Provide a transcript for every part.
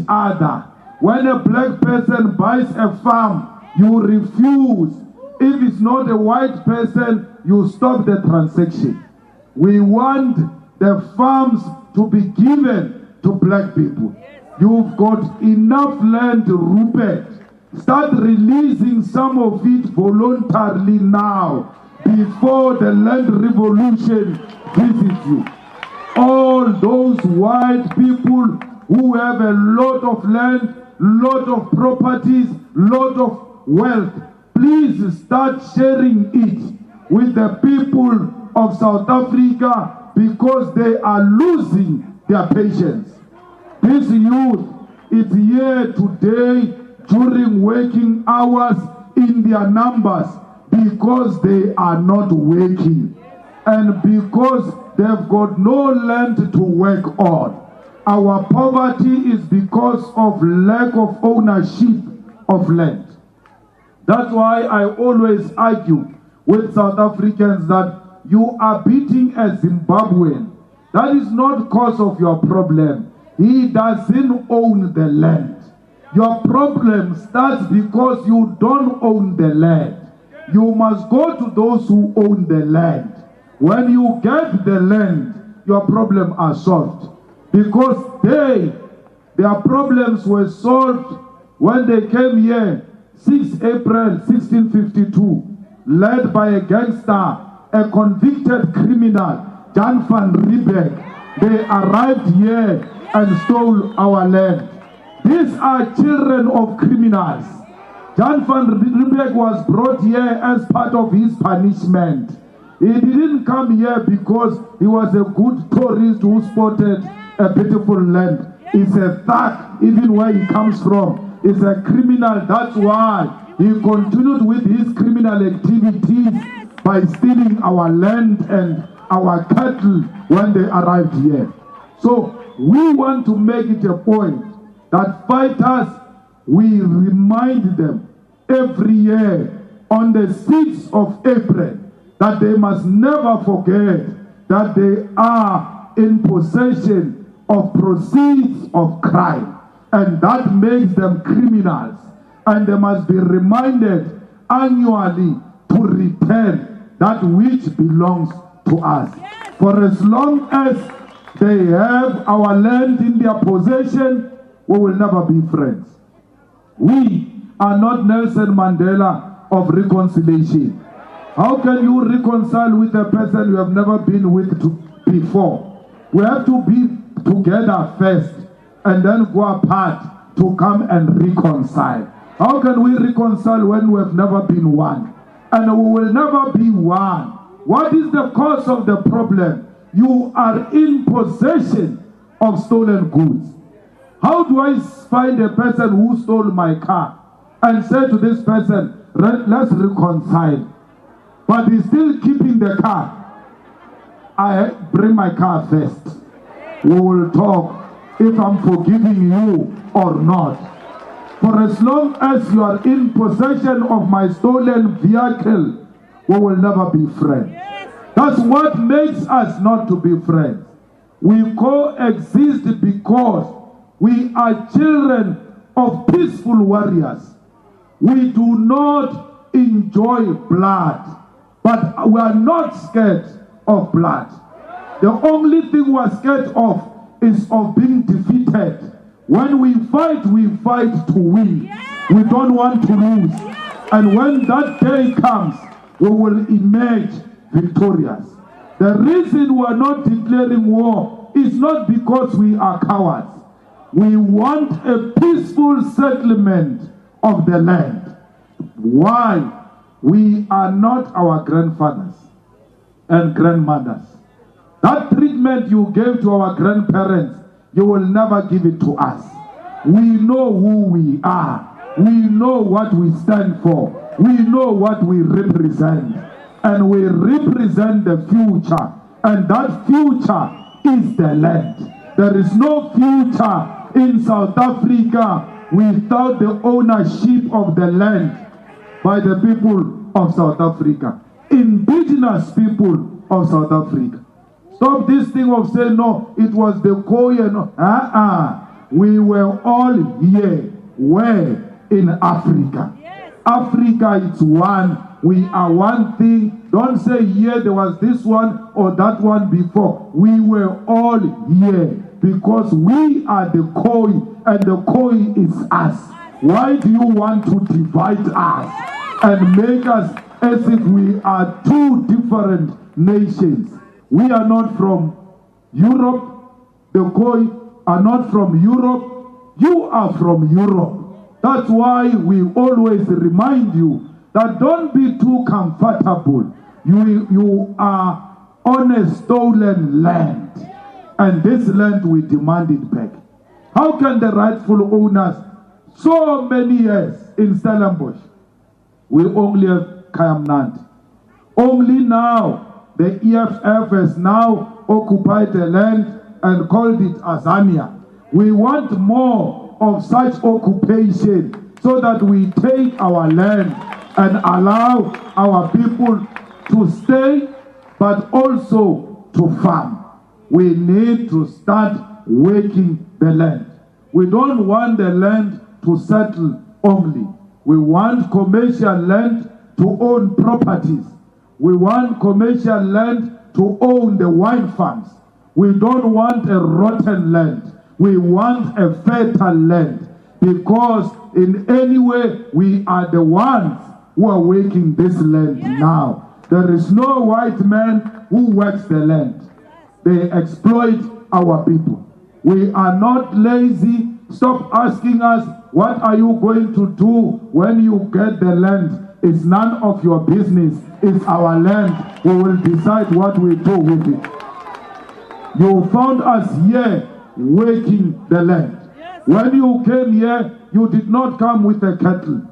other. When a black person buys a farm, you refuse. If it's not a white person, you stop the transaction. We want the farms to be given to black people. You've got enough land, Rupert. Start releasing some of it voluntarily now, before the land revolution visits you. All those white people who have a lot of land, lot of properties, lot of wealth, please start sharing it with the people of South Africa, because they are losing their patience. This youth is here today during working hours in their numbers because they are not working and because they've got no land to work on. Our poverty is because of lack of ownership of land. That's why I always argue with South Africans that you are beating a Zimbabwean. That is not cause of your problem. He doesn't own the land. Your problem starts because you don't own the land. You must go to those who own the land. When you get the land, your problems are solved. Because their problems were solved when they came here, 6 April 1652, led by a gangster, a convicted criminal, Jan van Riebeeck. They arrived here and stole our land. These are children of criminals. Jan van Riebeeck was brought here as part of his punishment. He didn't come here because he was a good tourist who spotted a beautiful land. He's a thug, even where he comes from. He's a criminal. That's why he continued with his criminal activities by stealing our land and our cattle when they arrived here. So we want to make it a point that fighters, we remind them every year on the 6th of April that they must never forget that they are in possession of proceeds of crime, and that makes them criminals, and they must be reminded annually to return that which belongs to us. For as long as they have our land in their possession, we will never be friends. We are not Nelson Mandela of reconciliation. How can you reconcile with a person you have never been with before? We have to be together first and then go apart to come and reconcile. How can we reconcile when we have never been one? And we will never be one. What is the cause of the problem? You are in possession of stolen goods. How do I find a person who stole my car and say to this person, let's reconcile, but he's still keeping the car? I bring my car first. We will talk if I'm forgiving you or not. For as long as you are in possession of my stolen vehicle, we will never be friends. That's what makes us not to be friends. We coexist because we are children of peaceful warriors. We do not enjoy blood, but we are not scared of blood. The only thing we are scared of is of being defeated. When we fight to win. We don't want to lose. And when that day comes, we will emerge victorious. The reason we are not declaring war is not because we are cowards. We want a peaceful settlement of the land. Why? We are not our grandfathers and grandmothers. That treatment you gave to our grandparents, you will never give it to us. We know who we are. We know what we stand for. We know what we represent. And we represent the future. And that future is the land. There is no future in South Africa without the ownership of the land by the people of South Africa. Indigenous people of South Africa. Stop this thing of saying, no, it was the Khoi and we were all here. Where? In Africa. Yes. Africa is one. We are one thing. Don't say here there was this one or that one before. We were all here because we are the koi and the koi is us. Why do you want to divide us and make us as if we are two different nations? We are not from Europe. The koi are not from Europe. You are from Europe. That's why we always remind you that don't be too comfortable. You are on a stolen land, and this land we demand it back. How can the rightful owners, so many years in Stellenbosch, we only have Kayamnandi? Only now the EFF has now occupied the land and called it Azania. We want more of such occupation so that we take our land and allow our people to stay, but also to farm. We need to start working the land. We don't want the land to settle only. We want commercial land to own properties. We want commercial land to own the wine farms. We don't want a rotten land. We want a fertile land, because in any way we are the ones who are working this land now. There is no white man who works the land. They exploit our people. We are not lazy. Stop asking us, what are you going to do when you get the land? It's none of your business. It's our land. We will decide what we do with it. You found us here working the land. When you came here, you did not come with a cattle.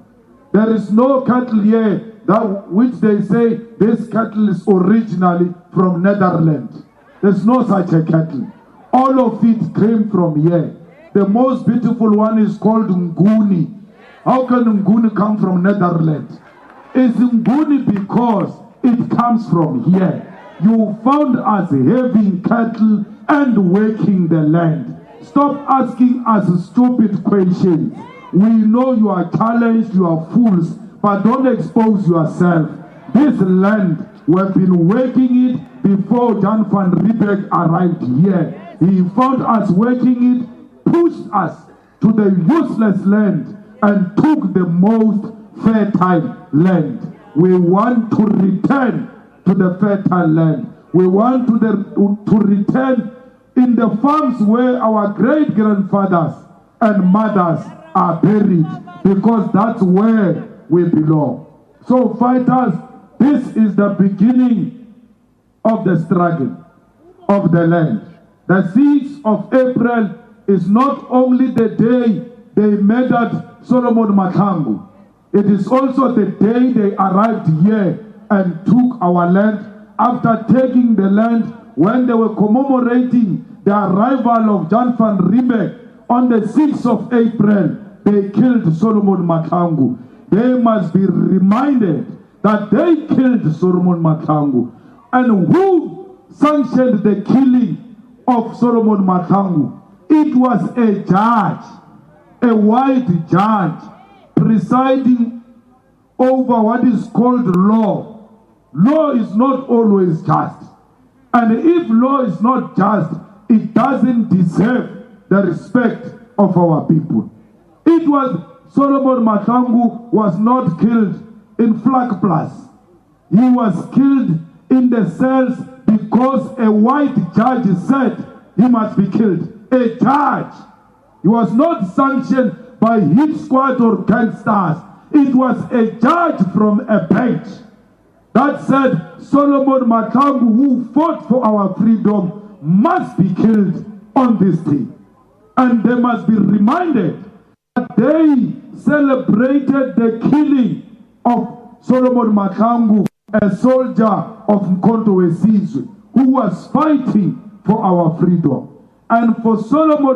There is no cattle here that which they say this cattle is originally from Netherlands. There's no such a cattle. All of it came from here. The most beautiful one is called Nguni. How can Nguni come from Netherlands? It's Nguni because it comes from here. You found us having cattle and working the land. Stop asking us stupid questions. We know you are challenged, you are fools, but don't expose yourself. This land, we have been working it before Jan van Riebeck arrived here. He found us working it, pushed us to the useless land, and took the most fertile land. We want to return to the fertile land. We want to return in the farms where our great-grandfathers and mothers are buried, because that's where we belong. So fighters, this is the beginning of the struggle of the land. The 6th of April is not only the day they murdered Solomon Mahlangu, it is also the day they arrived here and took our land. After taking the land, when they were commemorating the arrival of Jan van Riebeck on the 6th of April, they killed Solomon Mahlangu. They must be reminded that they killed Solomon Mahlangu. And who sanctioned the killing of Solomon Mahlangu? It was a judge, a white judge, presiding over what is called law. Law is not always just. And if law is not just, it doesn't deserve the respect of our people. It was Solomon Mahlangu was not killed in Flakplas. He was killed in the cells because a white judge said he must be killed. A judge. He was not sanctioned by hit squad or gangsters. It was a judge from a bench that said Solomon Mahlangu, who fought for our freedom, must be killed on this day. And they must be reminded that they celebrated the killing of Solomon Mahlangu, a soldier of Mkhonto we Sizwe, who was fighting for our freedom. And for Solomon